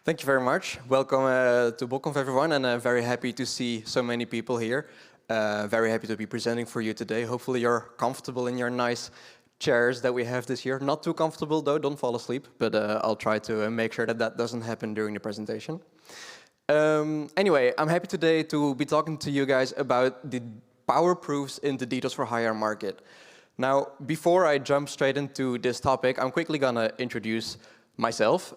Thank you very much. Welcome to BotConf, everyone, and very happy to see so many people here. Very happy to be presenting for you today. Hopefully you're comfortable in your nice chairs that we have this year. Not too comfortable, though, don't fall asleep, but I'll try to make sure that that doesn't happen during the presentation. Anyway, I'm happy today to be talking to you guys about the power proofs in the DDoS-for-Hire market. Now, before I jump straight into this topic, I'm quickly going to introduce myself.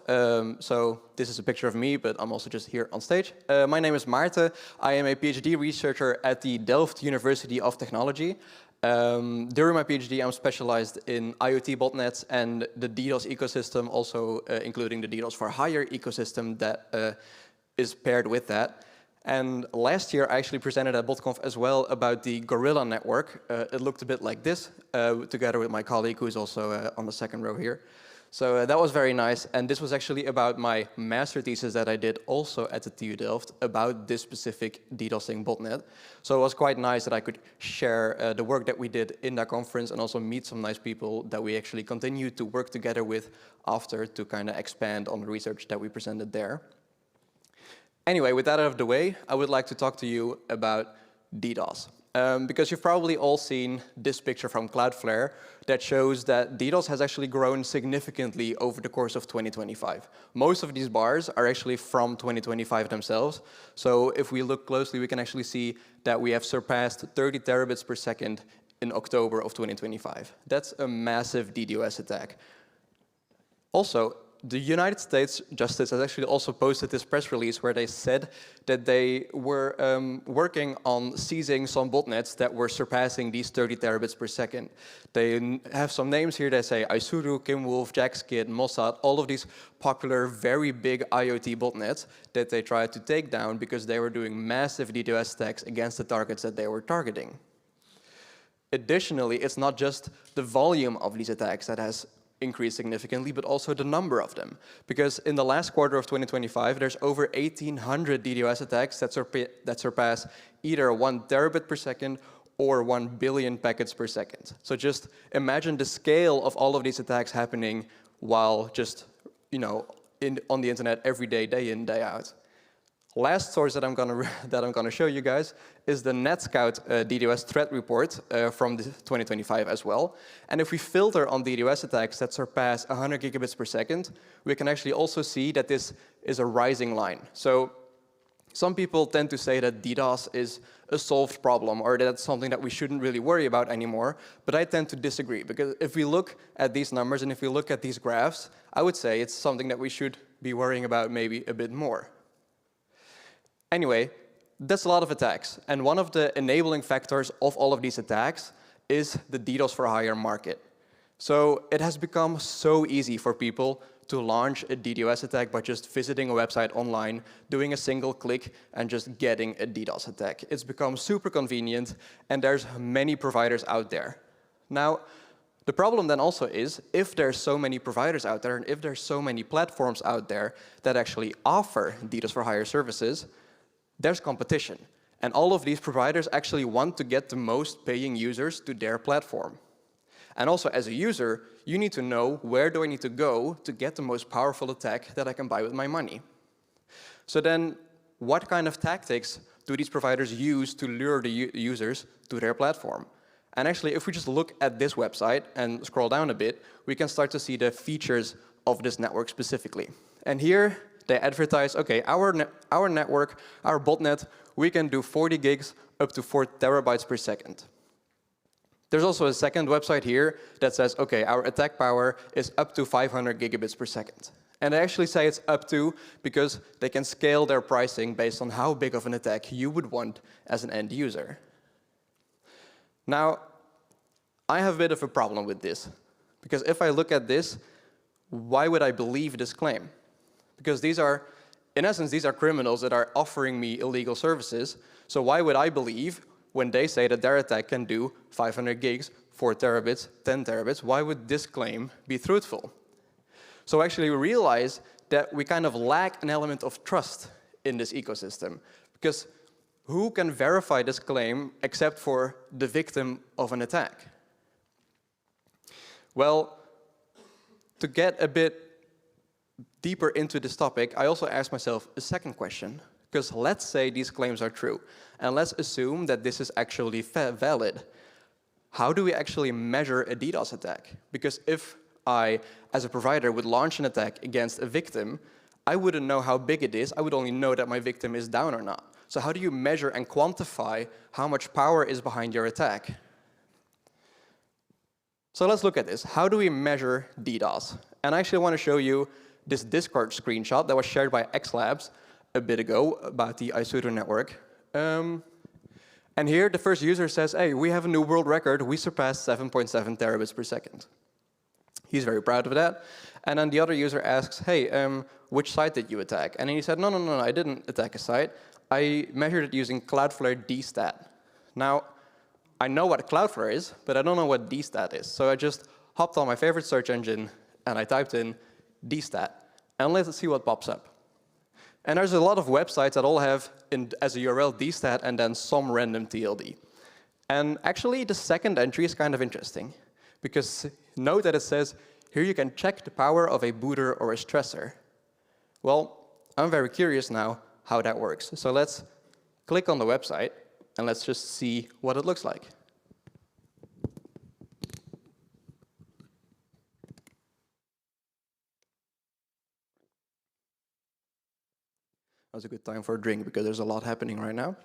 So this is a picture of me, but I'm also just here on stage. My name is Maarten. I am a PhD researcher at the Delft University of Technology. During my PhD, I'm specialized in IoT botnets and the DDoS ecosystem, also including the DDoS-for-Hire ecosystem that is paired with that. And last year, I actually presented at BotConf as well about the Gorilla network. It looked a bit like this, together with my colleague, who is also on the second row here. So that was very nice, and this was actually about my master thesis that I did also at the TU Delft about this specific DDoSing botnet. So it was quite nice that I could share the work that we did in that conference and also meet some nice people that we actually continue to work together with after to kind of expand on the research that we presented there. Anyway, with that out of the way, I would like to talk to you about DDoS. Because you've probably all seen this picture from Cloudflare that shows that DDoS has actually grown significantly over the course of 2025. Most of these bars are actually from 2025 themselves. So if we look closely, we can actually see that we have surpassed 30 terabits per second in October of 2025. That's a massive DDoS attack. Also, the United States Justice has actually also posted this press release where they said that they were working on seizing some botnets that were surpassing these 30 terabits per second. They have some names here. They say Isuru, Kimwolf, Jackskid, Mossad, all of these popular, very big IoT botnets that they tried to take down because they were doing massive DDoS attacks against the targets that they were targeting. Additionally, it's not just the volume of these attacks that has increased significantly, but also the number of them. Because in the last quarter of 2025, there's over 1,800 DDoS attacks that surpass either 1 terabit per second or 1 billion packets per second. So just imagine the scale of all of these attacks happening while just, on the internet every day, day in, day out. Last source that I'm gonna show you guys is the NetScout DDoS threat report from 2025 as well. And if we filter on DDoS attacks that surpass 100 gigabits per second, we can actually also see that this is a rising line. So some people tend to say that DDoS is a solved problem or that it's something that we shouldn't really worry about anymore, but I tend to disagree, because if we look at these numbers and if we look at these graphs, I would say it's something that we should be worrying about maybe a bit more. Anyway, that's a lot of attacks, and one of the enabling factors of all of these attacks is the DDoS-for-Hire market. So it has become so easy for people to launch a DDoS attack by just visiting a website online, doing a single click, and just getting a DDoS attack. It's become super convenient, and there's many providers out there. Now, the problem then also is, if there's so many providers out there, and if there's so many platforms out there that actually offer DDoS-for-Hire services, there's competition. And all of these providers actually want to get the most paying users to their platform. And also, as a user, you need to know, where do I need to go to get the most powerful attack that I can buy with my money? So then, what kind of tactics do these providers use to lure the users to their platform? And actually, if we just look at this website and scroll down a bit, we can start to see the features of this network specifically. And here, they advertise, okay, our network, our botnet, we can do 40 gigs up to 4 terabytes per second. There's also a second website here that says, okay, our attack power is up to 500 gigabits per second. And they actually say it's up to because they can scale their pricing based on how big of an attack you would want as an end user. Now, I have a bit of a problem with this, because if I look at this, why would I believe this claim? Because these are, in essence, these are criminals that are offering me illegal services. So why would I believe when they say that their attack can do 500 gigs, 4 terabits, 10 terabits, why would this claim be truthful? So actually we realize that we kind of lack an element of trust in this ecosystem. Because who can verify this claim except for the victim of an attack? Well, to get a bit deeper into this topic, I also asked myself a second question. Because let's say these claims are true, and let's assume that this is actually valid. How do we actually measure a DDoS attack? Because if I, as a provider, would launch an attack against a victim, I wouldn't know how big it is. I would only know that my victim is down or not. So how do you measure and quantify how much power is behind your attack? So let's look at this. How do we measure DDoS? And I actually want to show you this Discord screenshot that was shared by XLabs a bit ago about the Isuro network. And here the first user says, hey, we have a new world record. We surpassed 7.7 terabits per second. He's very proud of that. And then the other user asks, hey, which site did you attack? And he said, no, I didn't attack a site. I measured it using Cloudflare dstat. Now, I know what Cloudflare is, but I don't know what dstat is. So I just hopped on my favorite search engine, and I typed in dstat. And let's see what pops up. And there's a lot of websites that all have as a URL dstat and then some random TLD. And actually, the second entry is kind of interesting, because note that it says, here you can check the power of a booter or a stressor. Well, I'm very curious now how that works. So let's click on the website, and let's just see what it looks like. That was a good time for a drink, because there's a lot happening right now.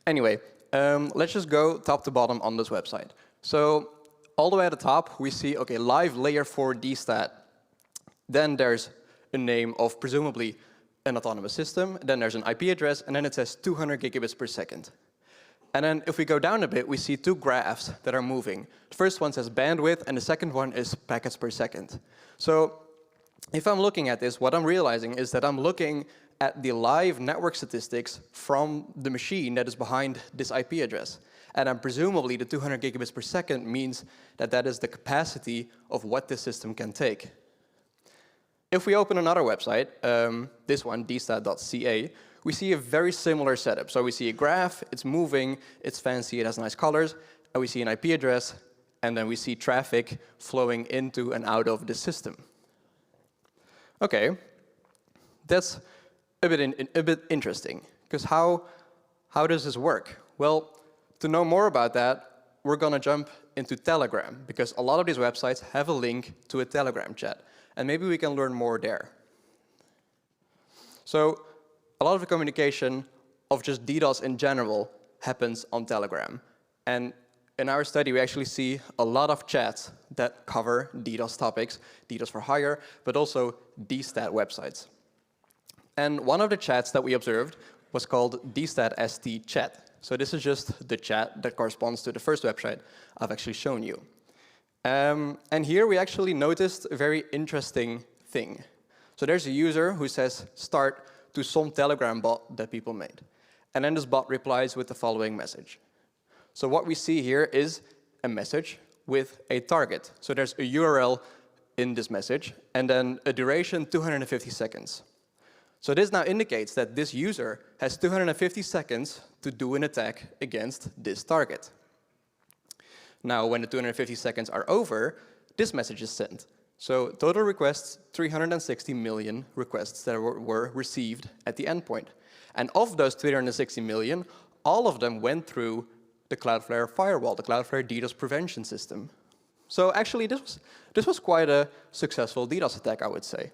Anyway, let's just go top to bottom on this website. So all the way at the top, we see, OK, live layer 4 dstat. Then there's a name of presumably an autonomous system. Then there's an IP address. And then it says 200 gigabits per second. And then if we go down a bit, we see two graphs that are moving. The first one says bandwidth, and the second one is packets per second. So if I'm looking at this, what I'm realizing is that I'm looking at the live network statistics from the machine that is behind this IP address. And then presumably the 200 gigabits per second means that that is the capacity of what this system can take. If we open another website, this one, dstat.ca, we see a very similar setup. So we see a graph, it's moving, it's fancy, it has nice colors, and we see an IP address, and then we see traffic flowing into and out of the system. OK, that's a bit interesting, because how does this work? Well, to know more about that, we're going to jump into Telegram, because a lot of these websites have a link to a Telegram chat, and maybe we can learn more there. So a lot of the communication of just DDoS in general happens on Telegram. And in our study, we actually see a lot of chats that cover DDoS topics, DDoS-for-Hire, but also dstat websites. And one of the chats that we observed was called dstat.st chat. So this is just the chat that corresponds to the first website I've actually shown you. And here we actually noticed a very interesting thing. So there's a user who says start to some Telegram bot that people made. And then this bot replies with the following message. So what we see here is a message with a target. So there's a URL in this message, and then a duration 250 seconds. So this now indicates that this user has 250 seconds to do an attack against this target. Now, when the 250 seconds are over, this message is sent. So total requests, 360 million requests that were received at the endpoint. And of those 360 million, all of them went through the Cloudflare firewall, the Cloudflare DDoS prevention system. So actually, this was quite a successful DDoS attack, I would say.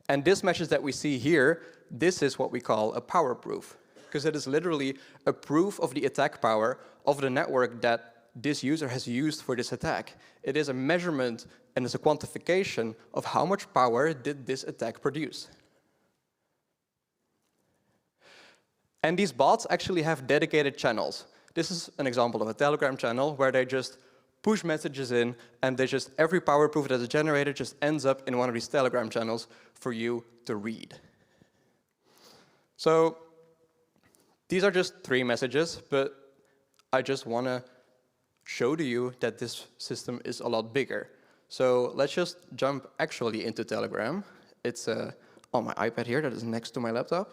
And this message that we see here, this is what we call a power proof, because it is literally a proof of the attack power of the network that this user has used for this attack. It is a measurement and it's a quantification of how much power did this attack produce. And these bots actually have dedicated channels. This is an example of a Telegram channel where they just push messages in, and they just, every power proof that is generated just ends up in one of these Telegram channels for you to read. So these are just 3 messages, but I just want to show to you that this system is a lot bigger. So let's just jump actually into Telegram. It's on my iPad here that is next to my laptop.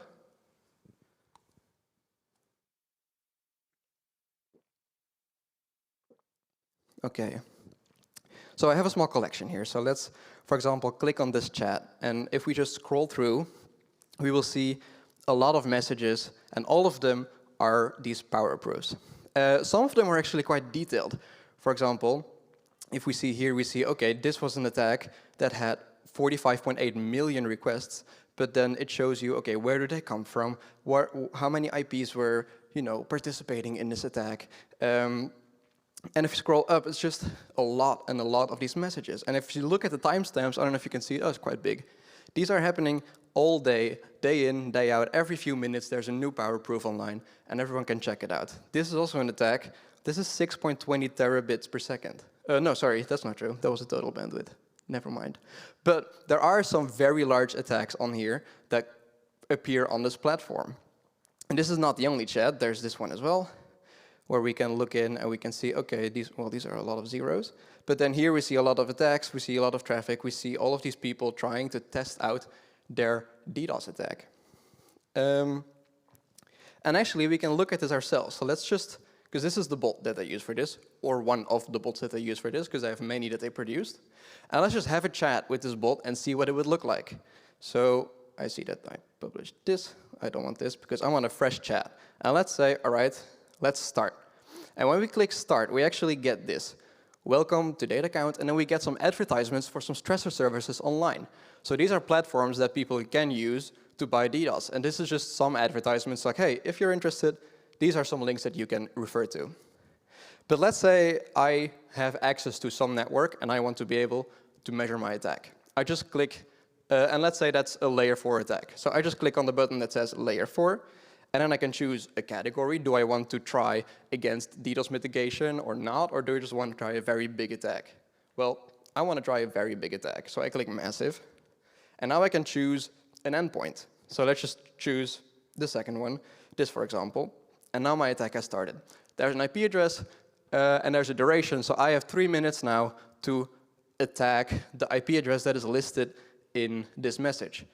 OK. So I have a small collection here. So let's for example, click on this chat, and if we just scroll through, we will see a lot of messages, and all of them are these power proofs. Some of them are actually quite detailed. For example, if we see here, we see, okay, this was an attack that had 45.8 million requests, but then it shows you, okay, where do they come from? How many IPs were, participating in this attack? And if you scroll up, it's just a lot and a lot of these messages. And if you look at the timestamps, I don't know if you can see it, oh, it's quite big. These are happening all day, day in, day out. Every few minutes, there's a new power proof online, and everyone can check it out. This is also an attack. This is 6.20 terabits per second. No, sorry, that's not true. That was the total bandwidth. Never mind. But there are some very large attacks on here that appear on this platform. And this is not the only chat. There's this one as well, where we can look in and we can see, okay, these are a lot of zeros. But then here we see a lot of attacks, we see a lot of traffic, we see all of these people trying to test out their DDoS attack. And actually, we can look at this ourselves. So let's just, because this is the bot that I use for this, or one of the bots that I use for this, because I have many that they produced. And let's just have a chat with this bot and see what it would look like. So I see that I published this. I don't want this because I want a fresh chat. And let's say, all right, let's start. And when we click start, we actually get this. Welcome to Data Count, and then we get some advertisements for some stressor services online. So these are platforms that people can use to buy DDoS. And this is just some advertisements like, hey, if you're interested, these are some links that you can refer to. But let's say I have access to some network and I want to be able to measure my attack. I just click, and let's say that's a layer 4 attack. So I just click on the button that says layer 4, and then I can choose a category. Do I want to try against DDoS mitigation or not, or do I just want to try a very big attack? Well, I want to try a very big attack, so I click massive. And now I can choose an endpoint. So let's just choose the second one, this for example. And now my attack has started. There's an IP address, and there's a duration. So I have 3 minutes now to attack the IP address that is listed in this message.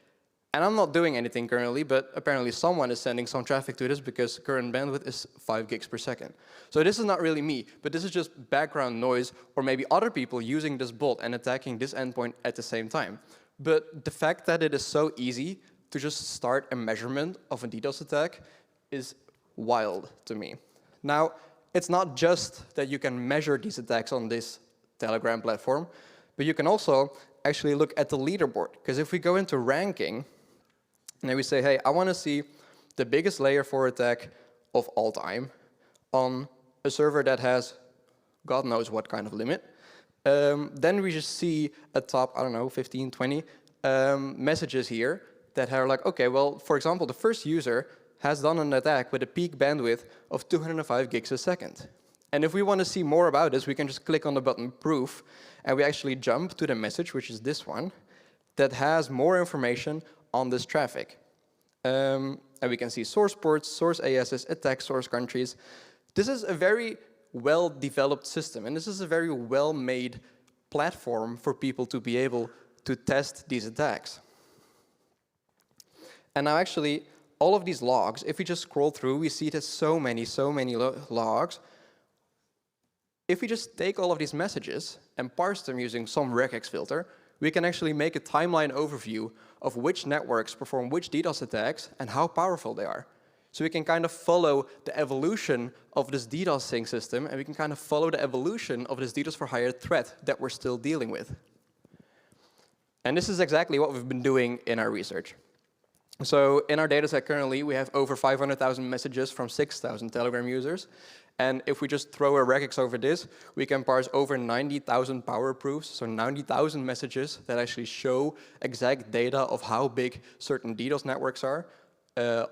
And I'm not doing anything currently, but apparently someone is sending some traffic to this because current bandwidth is 5 gigs per second. So this is not really me, but this is just background noise, or maybe other people using this bot and attacking this endpoint at the same time. But the fact that it is so easy to just start a measurement of a DDoS attack is wild to me. Now, it's not just that you can measure these attacks on this Telegram platform, but you can also actually look at the leaderboard. Because if we go into ranking, and then we say, hey, I want to see the biggest layer 4 attack of all time on a server that has God knows what kind of limit, then we just see a top, I don't know, 15, 20 messages here that are like, okay, well, for example, the first user has done an attack with a peak bandwidth of 205 gigs a second. And if we want to see more about this, we can just click on the button proof, and we actually jump to the message, which is this one, that has more information on this traffic. And we can see source ports, source ASs, attack source countries. This is a very well-developed system, and this is a very well-made platform for people to be able to test these attacks. And now actually, all of these logs, if we just scroll through, we see there's so many logs. If we just take all of these messages and parse them using some regex filter, we can actually make a timeline overview of which networks perform which DDoS attacks and how powerful they are. So we can kind of follow the evolution of this DDoS sync system, and we can kind of follow the evolution of this DDoS-for-Hire threat that we're still dealing with. And this is exactly what we've been doing in our research. So in our dataset currently, we have over 500,000 messages from 6,000 Telegram users. And if we just throw a regex over this, we can parse over 90,000 power proofs, so 90,000 messages that actually show exact data of how big certain DDoS networks are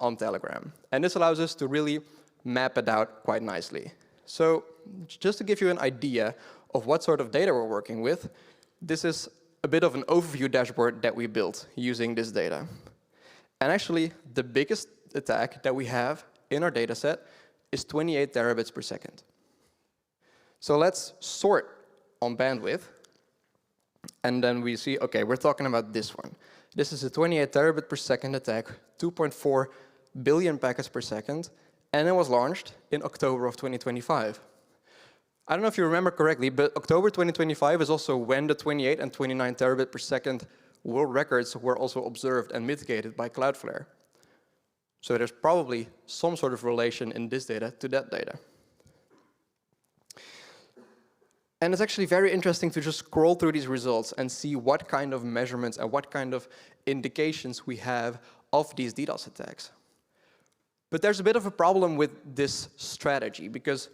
on Telegram. And this allows us to really map it out quite nicely. So just to give you an idea of what sort of data we're working with, this is a bit of an overview dashboard that we built using this data. And actually, the biggest attack that we have in our data set is 28 terabits per second. So let's sort on bandwidth. And then we see, OK, we're talking about this one. This is a 28 terabit per second attack, 2.4 billion packets per second. And it was launched in October of 2025. I don't know if you remember correctly, but October 2025 is also when the 28 and 29 terabit per second world records were also observed and mitigated by Cloudflare. So there's probably some sort of relation in this data to that data. And it's actually very interesting to just scroll through these results and see what kind of measurements and what kind of indications we have of these DDoS attacks. But there's a bit of a problem with this strategy, because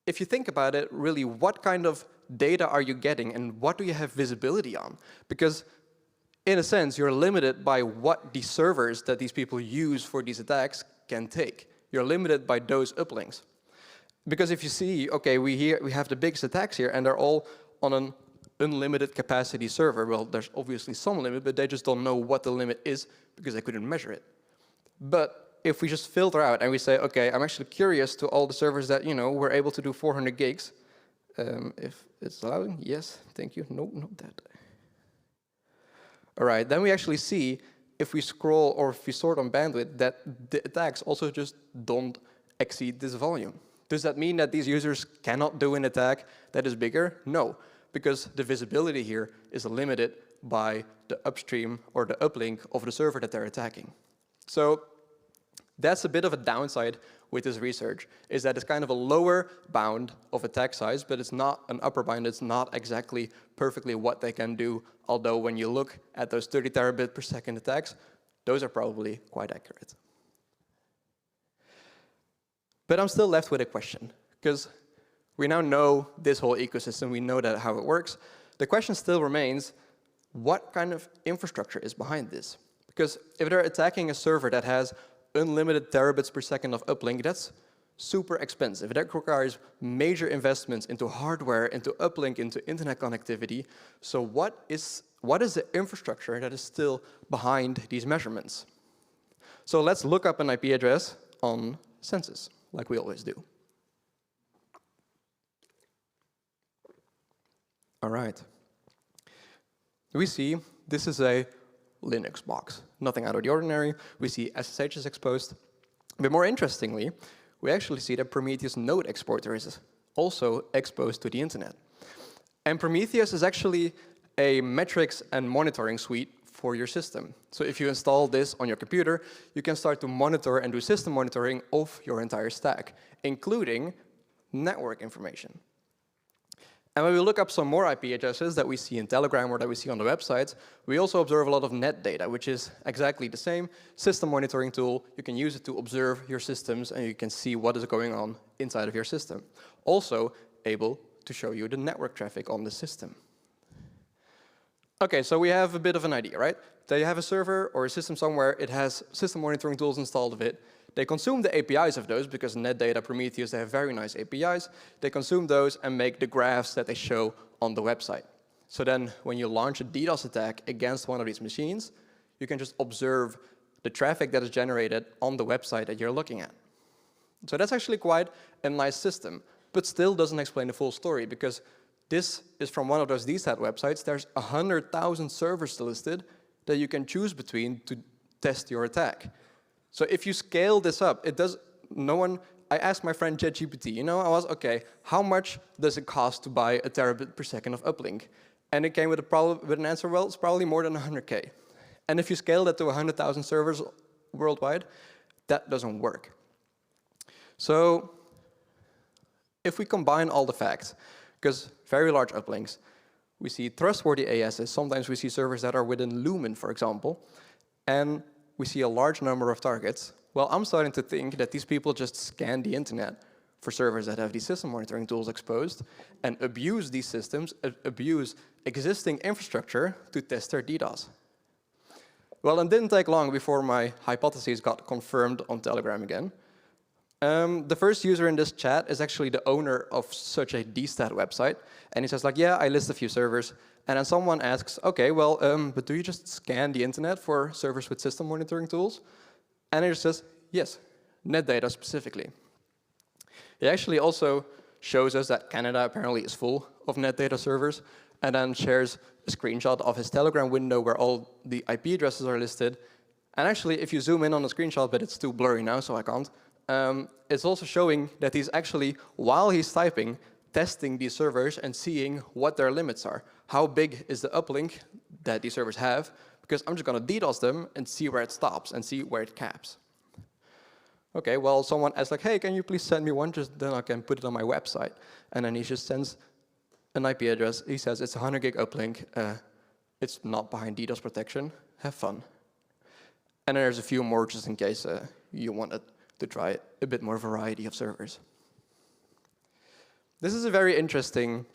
if you think about it, really, what kind of data are you getting and what do you have visibility on? Because in a sense, you're limited by what the servers that these people use for these attacks can take. You're limited by those uplinks. Because if you see, okay, we have the biggest attacks here, and they're all on an unlimited capacity server. Well, there's obviously some limit, but they just don't know what the limit is because they couldn't measure it. But if we just filter out and we say, okay, I'm actually curious to all the servers that, were able to do 400 gigs. If it's allowing, yes, thank you. No, not that. All right, then we actually see, if we scroll or if we sort on bandwidth, that the attacks also just don't exceed this volume. Does that mean that these users cannot do an attack that is bigger? No, because the visibility here is limited by the upstream or the uplink of the server that they're attacking. So that's a bit of a downside with this research, is that it's kind of a lower bound of attack size, but it's not an upper bound. It's not exactly perfectly what they can do, although when you look at those 30 terabit per second attacks, those are probably quite accurate. But I'm still left with a question, because we now know this whole ecosystem, we know that how it works. The question still remains, what kind of infrastructure is behind this? Because if they're attacking a server that has unlimited terabits per second of uplink, that's super expensive. That requires major investments into hardware, into uplink, into internet connectivity. So what is the infrastructure that is still behind these measurements? So let's look up an IP address on Census, like we always do. All right. We see this is a Linux box. Nothing out of the ordinary. We see SSH is exposed. But more interestingly, we actually see that Prometheus node exporter is also exposed to the internet. And Prometheus is actually a metrics and monitoring suite for your system. So if you install this on your computer, you can start to monitor and do system monitoring of your entire stack, including network information. And when we look up some more IP addresses that we see in Telegram or that we see on the websites, we also observe a lot of net data, which is exactly the same system monitoring tool. You can use it to observe your systems, and you can see what is going on inside of your system. Also able to show you the network traffic on the system. Okay, so we have a bit of an idea, right? They have a server or a system somewhere, it has system monitoring tools installed of it. They consume the APIs of those, because NetData, Prometheus, they have very nice APIs. They consume those and make the graphs that they show on the website. So then when you launch a DDoS attack against one of these machines, you can just observe the traffic that is generated on the website that you're looking at. So that's actually quite a nice system, but still doesn't explain the full story, because this is from one of those DSAT websites. There's 100,000 servers listed that you can choose between to test your attack. So if you scale this up, I asked my friend ChatGPT, I was, okay, how much does it cost to buy a terabit per second of uplink? And it came with an answer, well, it's probably more than 100K. And if you scale that to 100,000 servers worldwide, that doesn't work. So if we combine all the facts, because very large uplinks, we see trustworthy ASs, sometimes we see servers that are within Lumen, for example, and we see a large number of targets. Well, I'm starting to think that these people just scan the internet for servers that have these system monitoring tools exposed and abuse these systems, abuse existing infrastructure to test their DDoS. Well, it didn't take long before my hypotheses got confirmed on Telegram again. The first user in this chat is actually the owner of such a DStat website. And he says, like, yeah, I list a few servers. And then someone asks, okay, well, but do you just scan the internet for servers with system monitoring tools? And he just says, yes, NetData specifically. He actually also shows us that Canada apparently is full of NetData servers, and then shares a screenshot of his Telegram window where all the IP addresses are listed. And actually, if you zoom in on the screenshot, but it's too blurry now, so I can't, it's also showing that he's actually, while he's typing, testing these servers and seeing what their limits are. How big is the uplink that these servers have? Because I'm just going to DDoS them and see where it stops and see where it caps. Okay, well, someone asks like, hey, can you please send me one? Just then I can put it on my website. And then he just sends an IP address. He says it's a 100 gig uplink. It's not behind DDoS protection. Have fun. And then there's a few more just in case you wanted to try a bit more variety of servers. This is a very interesting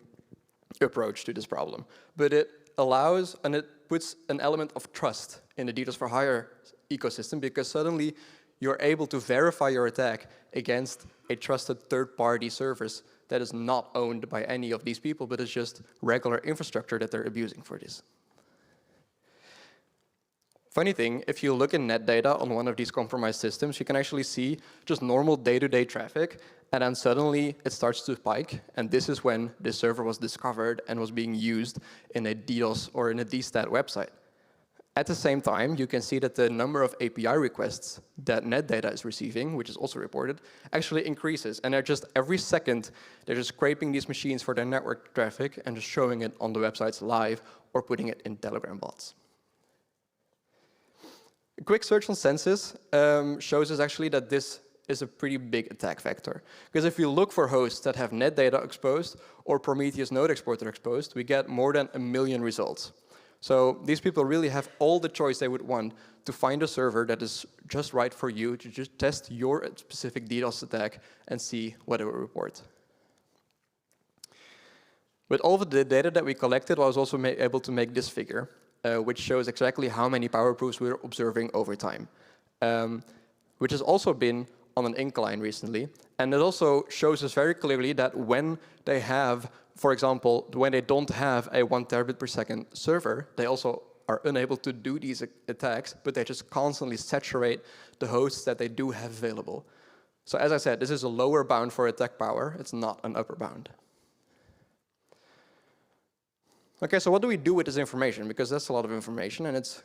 approach to this problem, but it allows and it puts an element of trust in the DDoS-for-Hire ecosystem, because suddenly you're able to verify your attack against a trusted third-party service that is not owned by any of these people, but is just regular infrastructure that they're abusing for this. Funny thing, if you look in net data on one of these compromised systems, you can actually see just normal day-to-day traffic, and then suddenly it starts to spike, and this is when this server was discovered and was being used in a DDoS or in a DStat website. At the same time, you can see that the number of API requests that net data is receiving, which is also reported, actually increases. And they're just every second, they're just scraping these machines for their network traffic and just showing it on the websites live or putting it in Telegram bots. A quick search on Census shows us actually that this is a pretty big attack vector. Because if you look for hosts that have net data exposed or Prometheus node exporter exposed, we get more than 1 million results. So these people really have all the choice they would want to find a server that is just right for you to just test your specific DDoS attack and see what it will report. With all of the data that we collected, I was also able to make this figure, which shows exactly how many power proofs we're observing over time, which has also been on an incline recently. And it also shows us very clearly that when they have, for example, when they don't have a 1 terabit per second server, they also are unable to do these attacks, but they just constantly saturate the hosts that they do have available. So as I said, this is a lower bound for attack power. It's not an upper bound. Okay, so what do we do with this information? Because that's a lot of information, and it's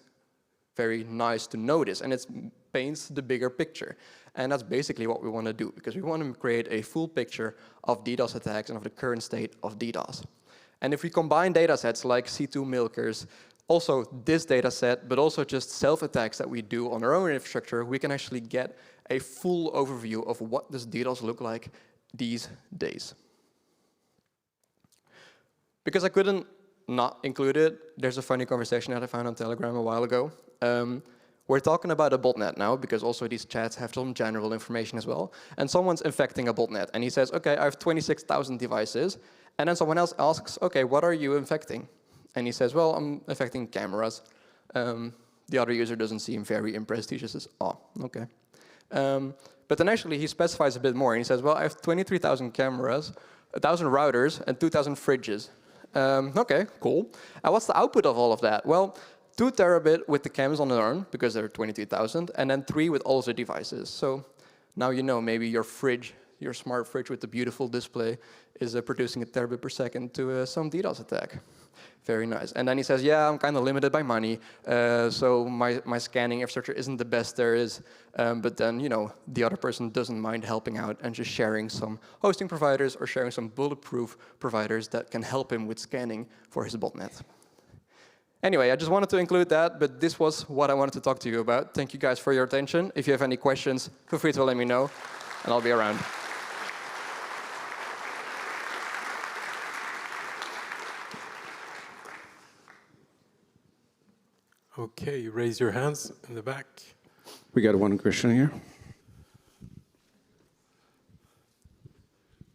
very nice to notice, and it paints the bigger picture. And that's basically what we want to do, because we want to create a full picture of DDoS attacks and of the current state of DDoS. And if we combine data sets like C2 milkers, also this data set, but also just self-attacks that we do on our own infrastructure, we can actually get a full overview of what does DDoS look like these days. Because I couldn't not include it, there's a funny conversation that I found on Telegram a while ago. We're talking about a botnet now, because also these chats have some general information as well. And someone's infecting a botnet, and he says, okay, I have 26,000 devices. And then someone else asks, okay, what are you infecting? And he says, well, I'm infecting cameras. The other user doesn't seem very impressed. He just says, oh, okay. But then actually he specifies a bit more, and he says, well, I have 23,000 cameras, 1,000 routers, and 2,000 fridges. Okay, cool. And what's the output of all of that? Well, 2 terabit with the cams on their own, because there are 23,000, and then 3 with all of the devices. So now you know maybe your fridge, your smart fridge with the beautiful display is producing 1 terabit per second to some DDoS attack. Very nice. And then he says, yeah, I'm kind of limited by money, so my scanning infrastructure isn't the best there is. But then, you know, the other person doesn't mind helping out and just sharing some hosting providers or sharing some bulletproof providers that can help him with scanning for his botnet. Anyway, I just wanted to include that, but this was what I wanted to talk to you about. Thank you guys for your attention. If you have any questions, feel free to let me know, and I'll be around. Okay, you raise your hands in the back. We got one question here.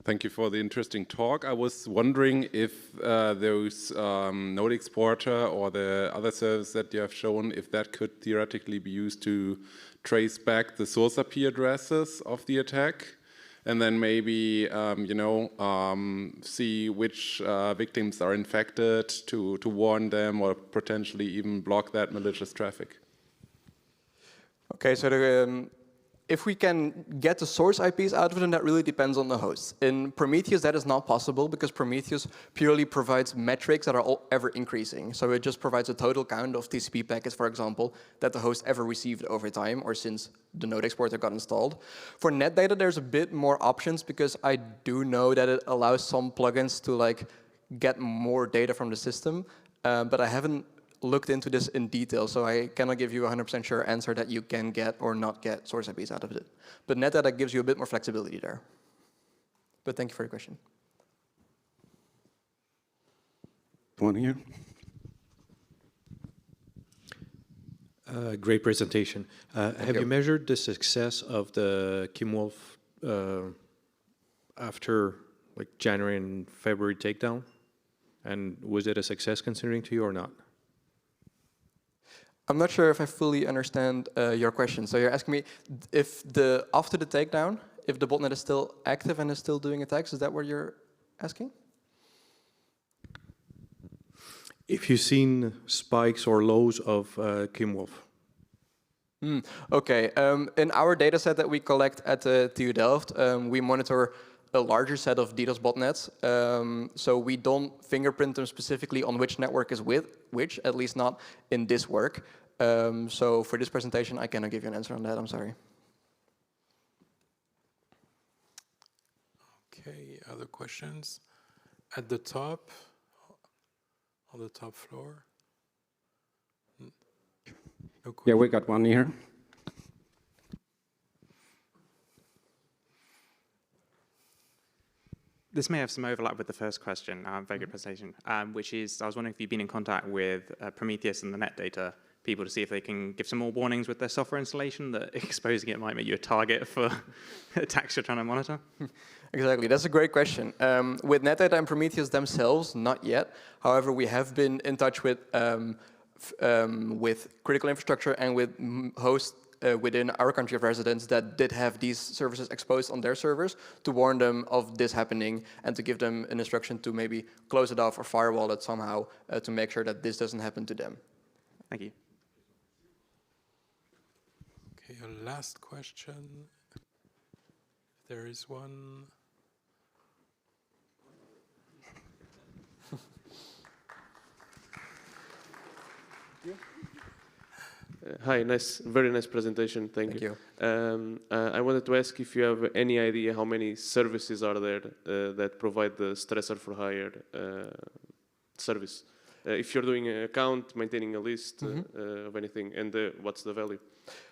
Thank you for the interesting talk. I was wondering if those node exporter or the other service that you have shown, if that could theoretically be used to trace back the source IP addresses of the attack, and then maybe see which victims are infected to warn them or potentially even block that malicious traffic. Okay, so if we can get the source IPs out of it, then that really depends on the hosts. In Prometheus, that is not possible because Prometheus purely provides metrics that are ever increasing. So it just provides a total count of TCP packets, for example, that the host ever received over time or since the node exporter got installed. For NetData, there's a bit more options because I do know that it allows some plugins to like get more data from the system, but I haven't looked into this in detail, so I cannot give you a 100% sure answer that you can get or not get source IPs out of it. But NetData gives you a bit more flexibility there. But thank you for your question. One here. Great presentation. Have you measured the success of the Kimwolf after like January and February takedown? And was it a success considering to you or not? I'm not sure if I fully understand your question. So you're asking me if after the takedown, if the botnet is still active and is still doing attacks, is that what you're asking? If you've seen spikes or lows of Kimwolf. Okay, in our data set that we collect at the TU Delft, we monitor a larger set of DDoS botnets. So we don't fingerprint them specifically on which network is with which, at least not in this work. So for this presentation, I cannot give you an answer on that, I'm sorry. Okay, other questions? At the top, on the top floor? No Yeah, we got one here. This may have some overlap with the first question, very good presentation, which is, I was wondering if you've been in contact with Prometheus and the NetData people to see if they can give some more warnings with their software installation that exposing it might make you a target for attacks you're trying to monitor? Exactly, that's a great question. With NetData and Prometheus themselves, not yet. However, we have been in touch with critical infrastructure and with hosts within our country of residence that did have these services exposed on their servers to warn them of this happening and to give them an instruction to maybe close it off or firewall it somehow to make sure that this doesn't happen to them. Thank you. Okay, a last question. If there is one. Hi, very nice presentation. Thank you. I wanted to ask if you have any idea how many services are there that provide the stressor-for-hire service. If you're doing an account, maintaining a list of anything, and what's the value?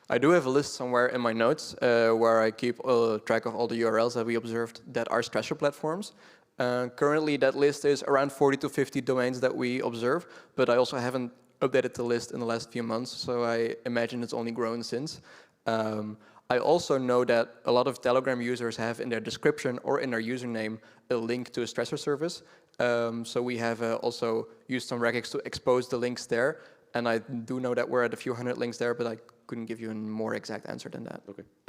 I do have a list somewhere in my notes where I keep track of all the URLs that we observed that are stressor platforms. Currently, that list is around 40 to 50 domains that we observe, but I also haven't updated the list in the last few months, so I imagine it's only grown since. I also know that a lot of Telegram users have in their description or in their username a link to a stressor service. So we have also used some regex to expose the links there. And I do know that we're at a few hundred links there, but I couldn't give you a more exact answer than that. Okay.